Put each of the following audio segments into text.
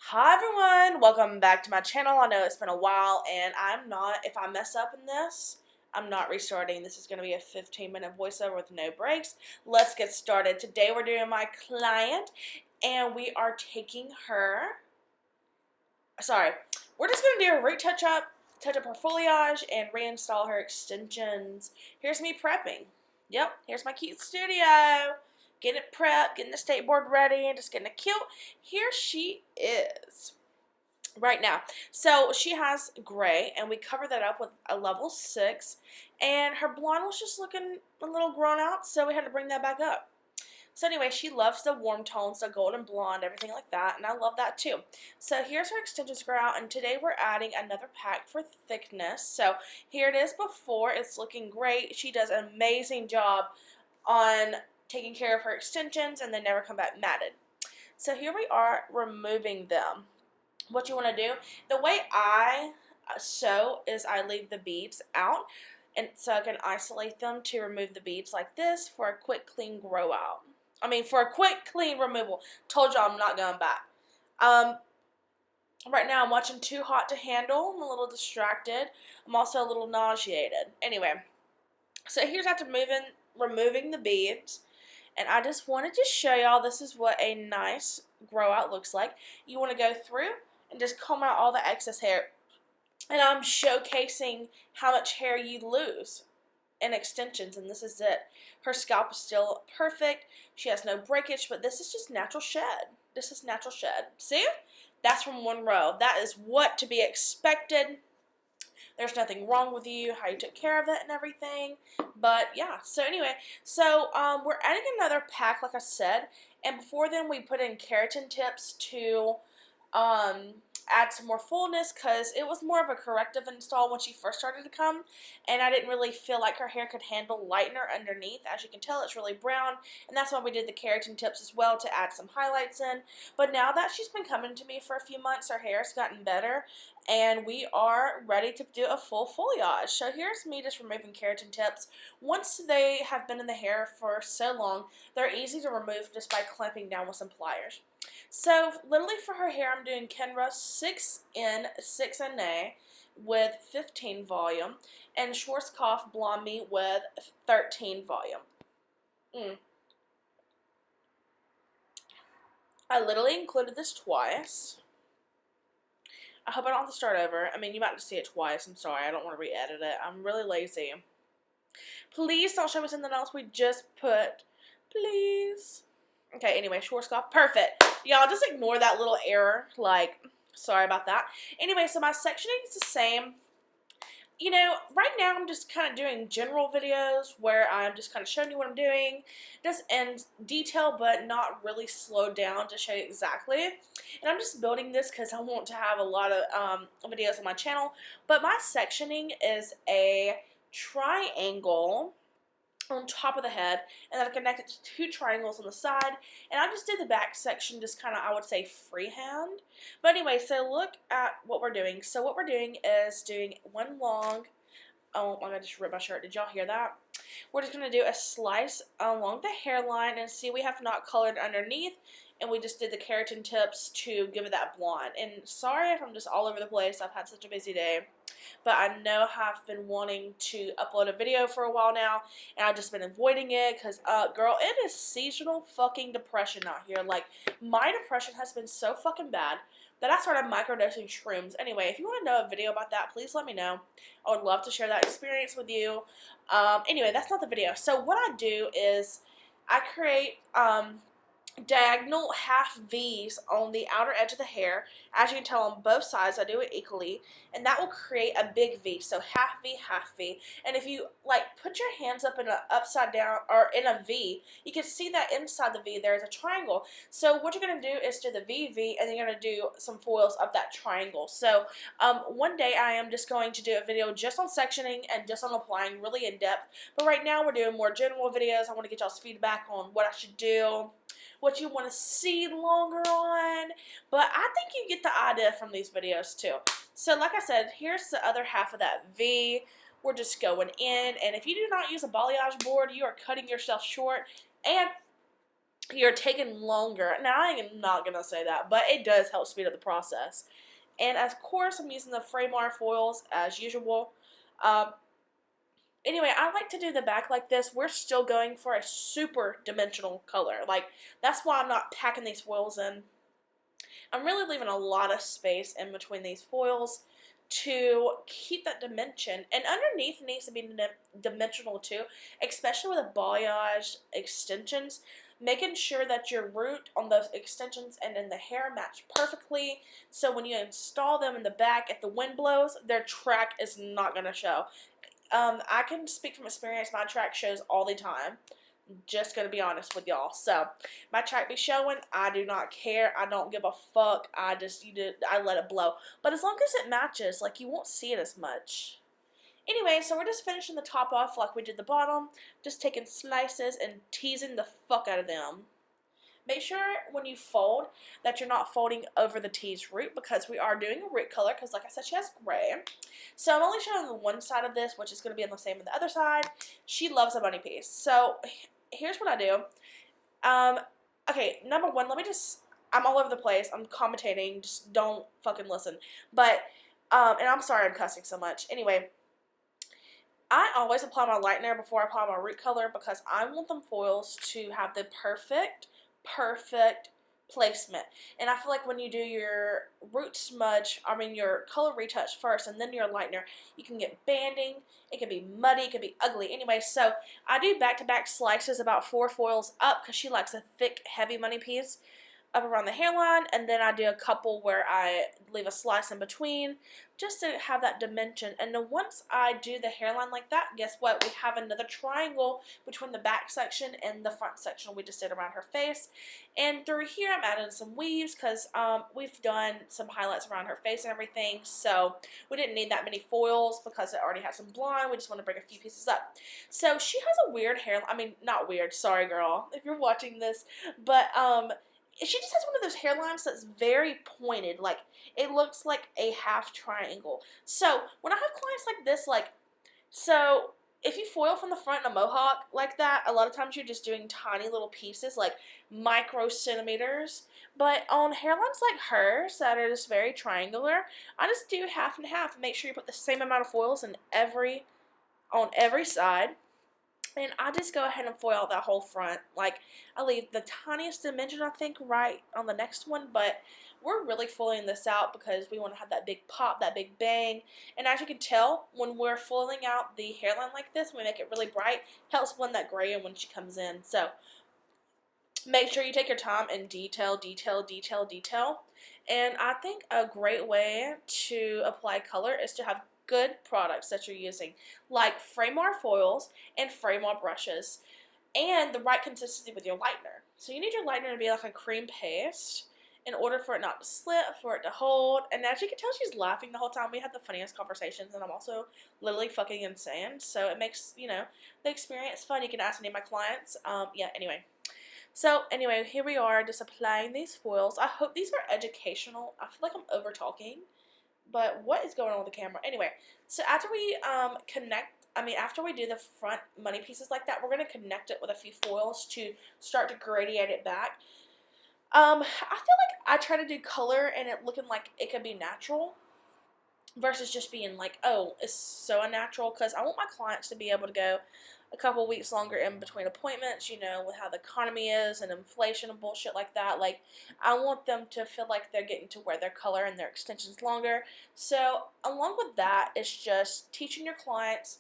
Hi everyone, welcome back to my channel. I know it's been a while and if I mess up in this, I'm not restarting. This is going to be a 15-minute voiceover with no breaks. Let's get started. Today we're doing my client and we are taking her, we're just going to do a root touch up her foliage and reinstall her extensions. Here's me prepping. Yep, here's my cute studio. Getting it prepped, getting the state board ready, and just getting it cute. Here she is right now. So she has gray, and we covered that up with a level 6, and her blonde was just looking a little grown out, so we had to bring that back up. So anyway, she loves the warm tones, the golden blonde, everything like that, and I love that too. So here's her extensions grow out, and today we're adding another pack for thickness. So here it is before. It's looking great. She does an amazing job on taking care of her extensions, and they never come back matted. So here we are removing them. What you want to do, the way I sew is I leave the beads out, and so I can isolate them to remove the beads like this for a quick clean grow out. For a quick clean removal. Told y'all I'm not going back. Right now I'm watching Too Hot to Handle. I'm a little distracted. I'm also a little nauseated. Anyway, so here's after removing the beads. And I just wanted to show y'all this is what a nice grow out looks like. You want to go through and just comb out all the excess hair. And I'm showcasing how much hair you lose in extensions, and this is it. Her scalp is still perfect. She has no breakage, but this is just natural shed. This is natural shed. See? That's from one row. That is what to be expected. There's nothing wrong with you, how you took care of it and everything. But yeah, so anyway, we're adding another pack, like I said. And before then, we put in keratin tips to add some more fullness, because it was more of a corrective install when she first started to come, and I didn't really feel like her hair could handle lightener underneath. As you can tell, it's really brown, and that's why we did the keratin tips as well, to add some highlights in. But now that she's been coming to me for a few months, her hair's gotten better, and we are ready to do a full foliage. So here's me just removing keratin tips. Once they have been in the hair for so long, they're easy to remove just by clamping down with some pliers. So literally for her hair, I'm doing Kenra 6N 6NA with 15 volume, and Schwarzkopf Blonde Me with 13 volume. I literally included this twice. I hope I don't have to start over. You might have to see it twice. I'm sorry. I don't want to re-edit it. I'm really lazy. Please don't show me something else we just put. Please. Okay, anyway, Schwarzkopf. Perfect. Y'all, just ignore that little error. Sorry about that. Anyway, so my sectioning is the same. Right now I'm just kind of doing general videos where I'm just kind of showing you what I'm doing, just in detail, but not really slowed down to show you exactly. And I'm just building this because I want to have a lot of videos on my channel. But my sectioning is a triangle on top of the head, and then I connect it to 2 triangles on the side, and I just did the back section just kind of, I would say, freehand. But anyway, so look at what we're doing. So what we're doing is doing one long, oh my god, I just ripped my shirt. Did y'all hear that? We're just going to do a slice along the hairline, and see, we have not colored underneath, and we just did the keratin tips to give it that blonde. And sorry if I'm just all over the place. I've had such a busy day. But I know I've been wanting to upload a video for a while now, and I've just been avoiding it because, girl, it is seasonal fucking depression out here. My depression has been so fucking bad that I started microdosing shrooms. Anyway, if you want to know a video about that, please let me know. I would love to share that experience with you. Anyway, that's not the video. So what I do is I create diagonal half V's on the outer edge of the hair. As you can tell, on both sides I do it equally, and that will create a big V. So half V, half V. And if you put your hands up in an upside down or in a V, you can see that inside the V there is a triangle. So what you're going to do is do the V, and then you're going to do some foils up that triangle. So one day I am just going to do a video just on sectioning and just on applying really in depth. But right now we're doing more general videos. I want to get y'all's feedback on what I should do, what you want to see longer on, but I think you get the idea from these videos too. So like I said, here's the other half of that V. We're just going in, and if you do not use a balayage board, you are cutting yourself short, and you're taking longer. Now, I am not going to say that, but it does help speed up the process. And of course, I'm using the Fraymar foils as usual. Um, anyway, I like to do the back like this. We're still going for a super dimensional color. Like, that's why I'm not packing these foils in. I'm really leaving a lot of space in between these foils to keep that dimension. And underneath needs to be dimensional too, especially with the balayage extensions. Making sure that your root on those extensions and in the hair match perfectly, so when you install them in the back, if the wind blows, their track is not going to show. I can speak from experience. My track shows all the time. Just gonna be honest with y'all. So my track be showing. I do not care. I don't give a fuck. I let it blow. But as long as it matches, like, you won't see it as much. Anyway, so we're just finishing the top off like we did the bottom. Just taking slices and teasing the fuck out of them. Make sure when you fold that you're not folding over the teased root, because we are doing a root color, because like I said, she has gray. So I'm only showing the one side of this, which is going to be on the same on the other side. She loves a bunny piece. So here's what I do. Okay, number one, I'm all over the place. I'm commentating. Just don't fucking listen. But, and I'm sorry I'm cussing so much. Anyway, I always apply my lightener before I apply my root color, because I want them foils to have the perfect placement. And I feel like when you do your root smudge, your color retouch first and then your lightener, you can get banding, it can be muddy, it can be ugly. Anyway, so I do back-to-back slices, about 4 foils up, because she likes a thick, heavy money piece, up around the hairline, and then I do a couple where I leave a slice in between just to have that dimension. And then once I do the hairline like that, guess what? We have another triangle between the back section and the front section we just did around her face. And through here, I'm adding some weaves because we've done some highlights around her face and everything, so we didn't need that many foils because it already had some blonde. We just want to bring a few pieces up. So she has a weird hairline. Not weird, sorry girl, if you're watching this, but she just has one of those hairlines that's very pointed. Like, it looks like a half triangle. So when I have clients like this, so if you foil from the front in a mohawk like that, a lot of times you're just doing tiny little pieces, like micro centimeters. But on hairlines like hers that are just very triangular, I just do half and half and make sure you put the same amount of foils on every side. And I just go ahead and foil out that whole front. Like, I leave the tiniest dimension, I think, right on the next one. But we're really foiling this out because we want to have that big pop, that big bang. And as you can tell, when we're foiling out the hairline like this, we make it really bright. Helps blend that gray in when she comes in. So make sure you take your time and detail. And I think a great way to apply color is to have good products that you're using, like Fraymar foils and Fraymar brushes, and the right consistency with your lightener. So you need your lightener to be like a cream paste in order for it not to slip, for it to hold. And as you can tell, she's laughing the whole time. We had the funniest conversations, and I'm also literally fucking insane, so it makes, the experience fun. You can ask any of my clients. So anyway, here we are just applying these foils. I hope these are educational. I feel like I'm over talking, but what is going on with the camera? Anyway, so after we after we do the front money pieces like that, we're going to connect it with a few foils to start to gradient it back. I feel like I try to do color and it looking like it could be natural versus just being like, oh, it's so unnatural, because I want my clients to be able to go a couple weeks longer in between appointments, with how the economy is and inflation and bullshit like that. Like, I want them to feel like they're getting to wear their color and their extensions longer. So along with that, it's just teaching your clients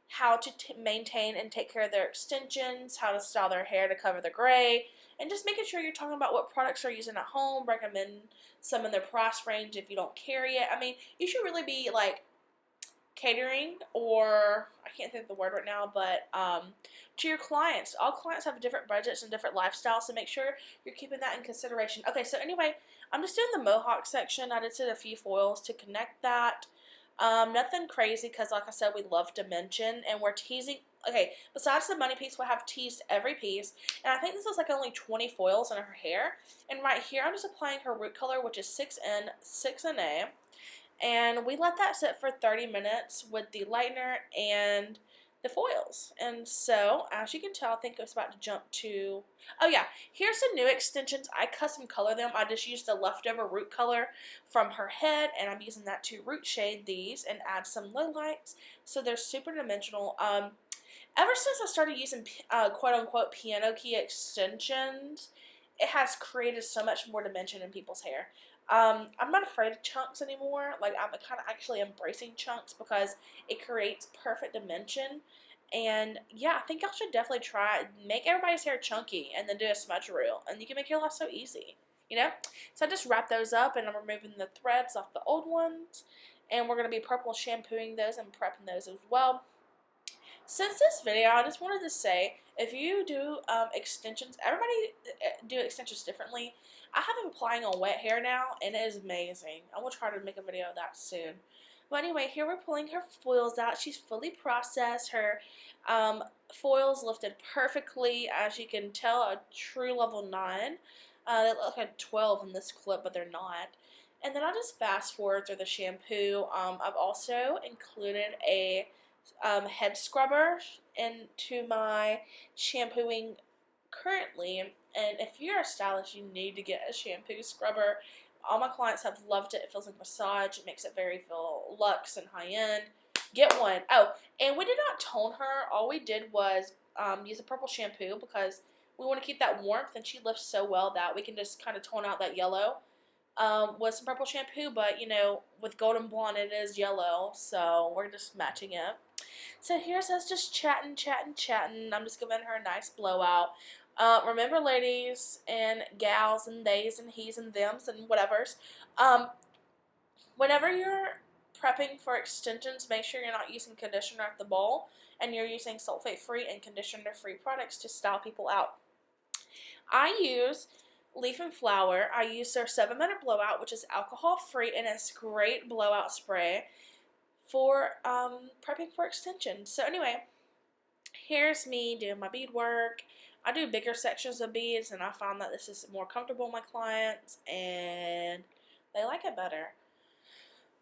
how to maintain and take care of their extensions, how to style their hair to cover the gray, and just making sure you're talking about what products they're using at home, recommend some in their price range if you don't carry it. You should really be like catering, or I can't think of the word right now, but to your clients. All clients have different budgets and different lifestyles, so make sure you're keeping that in consideration. Okay, so anyway, I'm just doing the mohawk section. I just did a few foils to connect that. Nothing crazy, because like I said, we love dimension, and we're teasing. Okay, besides the money piece, we have teased every piece, and I think this is like only 20 foils in her hair. And right here, I'm just applying her root color, which is 6N, 6NA. And we let that sit for 30 minutes with the lightener and the foils. And so, as you can tell, I think I was about to jump to, oh yeah, here's the new extensions. I custom color them. I just used the leftover root color from her head, and I'm using that to root shade these and add some low lights. So they're super dimensional. Ever since I started using quote-unquote piano key extensions, it has created so much more dimension in people's hair. I'm not afraid of chunks anymore. Like, I'm kind of actually embracing chunks because it creates perfect dimension. And yeah, I think I should definitely try make everybody's hair chunky and then do a smudge reel, and you can make your life so easy, you know. So I just wrap those up, and I'm removing the threads off the old ones, and we're gonna be purple shampooing those and prepping those as well. Since this video, I just wanted to say, if you do extensions, everybody do extensions differently. I have them applying on wet hair now, and it is amazing. I will try to make a video of that soon. But anyway, here we're pulling her foils out. She's fully processed. Her foils lifted perfectly. As you can tell, a true level 9. They look like a 12 in this clip, but they're not. And then I'll just fast forward through the shampoo. I've also included a head scrubber into my shampooing currently. And if you're a stylist, you need to get a shampoo scrubber. All my clients have loved it. It feels like massage. It makes it very feel luxe and high end. Get one. Oh, and we did not tone her. All we did was use a purple shampoo because we want to keep that warmth, and she lifts so well that we can just kind of tone out that yellow with some purple shampoo. But, you know, with golden blonde, it is yellow, so we're just matching it. So here's us just chatting. I'm just giving her a nice blowout. Remember, ladies and gals and theys and he's and thems and whatevers, whenever you're prepping for extensions, make sure you're not using conditioner at the bowl, and you're using sulfate-free and conditioner-free products to style people out. I use Leaf and Flower. I use their 7-minute blowout, which is alcohol-free, and it's great blowout spray for prepping for extensions. So anyway, here's me doing my beadwork. I do bigger sections of beads, and I find that this is more comfortable with my clients, and they like it better.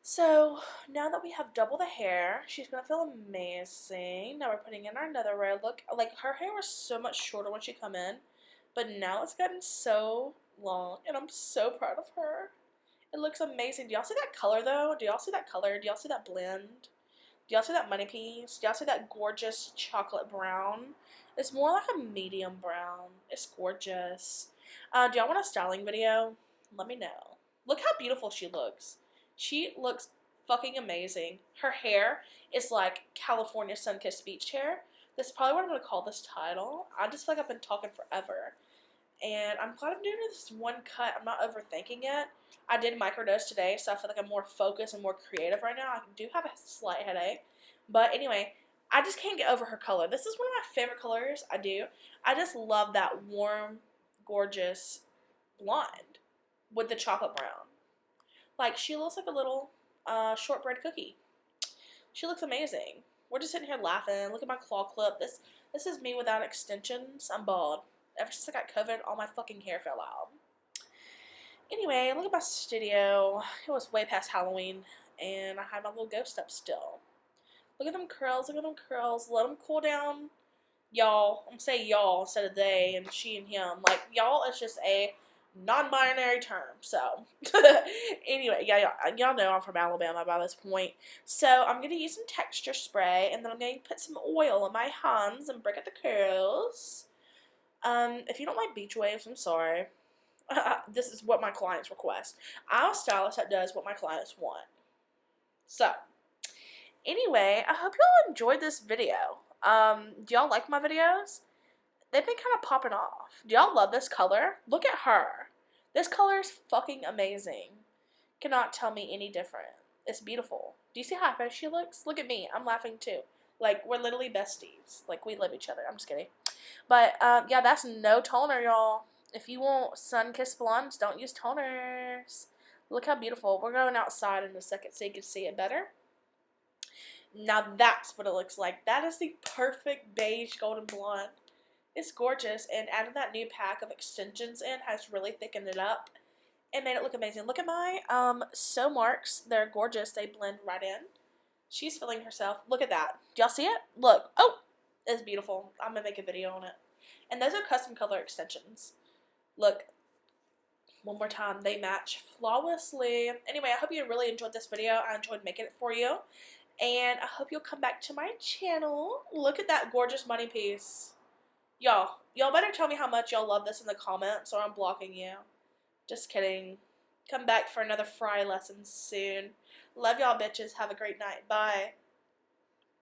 So now that we have double the hair, she's going to feel amazing. Now we're putting in our another row. Look, like, her hair was so much shorter when she come in, but now it's gotten so long, and I'm so proud of her. It looks amazing. Do y'all see that color, though? Do y'all see that color? Do y'all see that blend? Do y'all see that money piece? Do y'all see that gorgeous chocolate brown? It's more like a medium brown. It's gorgeous. Do y'all want a styling video? Let me know. Look how beautiful she looks. She looks fucking amazing. Her hair is like California sun-kissed beach hair. This is probably what I'm going to call this title. I just feel like I've been talking forever. And I'm glad I'm doing this one cut. I'm not overthinking it. I did microdose today, so I feel like I'm more focused and more creative right now. I do have a slight headache. But anyway, I just can't get over her color. This is one of my favorite colors. I do. I just love that warm, gorgeous blonde with the chocolate brown. Like, she looks like a little shortbread cookie. She looks amazing. We're just sitting here laughing. Look at my claw clip. This is me without extensions. I'm bald. Ever since I got COVID, all my fucking hair fell out. Anyway, look at my studio. It was way past Halloween, and I have my little ghost up still. Look at them curls. Look at them curls. Let them cool down. Y'all. I'm going to say y'all instead of they and she and him. Like, y'all is just a non-binary term. So, anyway, y'all know I'm from Alabama by this point. So, I'm going to use some texture spray, and then I'm going to put some oil on my hands and break out the curls. If you don't like beach waves, I'm sorry. This is what my clients request. I'm a stylist that does what my clients want. So, anyway, I hope y'all enjoyed this video. Do y'all like my videos? They've been kind of popping off. Do y'all love this color? Look at her. This color is fucking amazing. Cannot tell me any different. It's beautiful. Do you see how happy she looks? Look at me. I'm laughing too. Like, we're literally besties. Like, we love each other. I'm just kidding. But, yeah, that's no toner, y'all. If you want sun-kissed blondes, don't use toners. Look how beautiful. We're going outside in a second so you can see it better. Now that's what it looks like. That is the perfect beige golden blonde. It's gorgeous, and adding that new pack of extensions in has really thickened it up and made it look amazing. Look at my sew marks. They're gorgeous. They blend right in. She's feeling herself. Look at that. Do y'all see it? Look. Oh, it's beautiful. I'm going to make a video on it. And those are custom color extensions. Look. One more time. They match flawlessly. Anyway, I hope you really enjoyed this video. I enjoyed making it for you. And I hope you'll come back to my channel. Look at that gorgeous money piece. Y'all better tell me how much y'all love this in the comments or I'm blocking you. Just kidding. Come back for another fry lesson soon. Love y'all bitches. Have a great night. Bye.